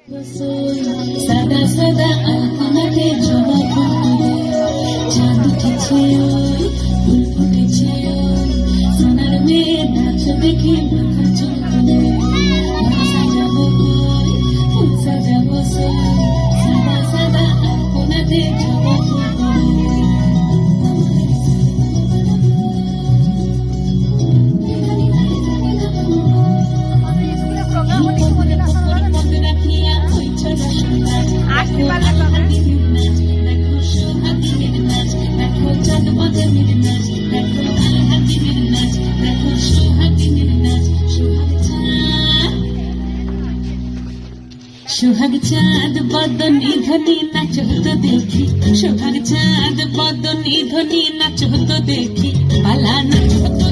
সাদা সাদা আলপনাতে জবা ফুটে চাঁদ উঠেছে ওই ফুল ফুটেছে ওই সোনার মেয়ে নাচ দেখি মাথা চুল খুলে সাজাবো কই ফুল সাজাবো সই সাদা সাদা আলপনাতে জবা ফুটে সোহাগ চাঁদ বদনী ধনী নাচ হতো দেখি সোহাগ চাঁদ বদনী ধনী নাচ হতো দেখি পালা নাচ হতো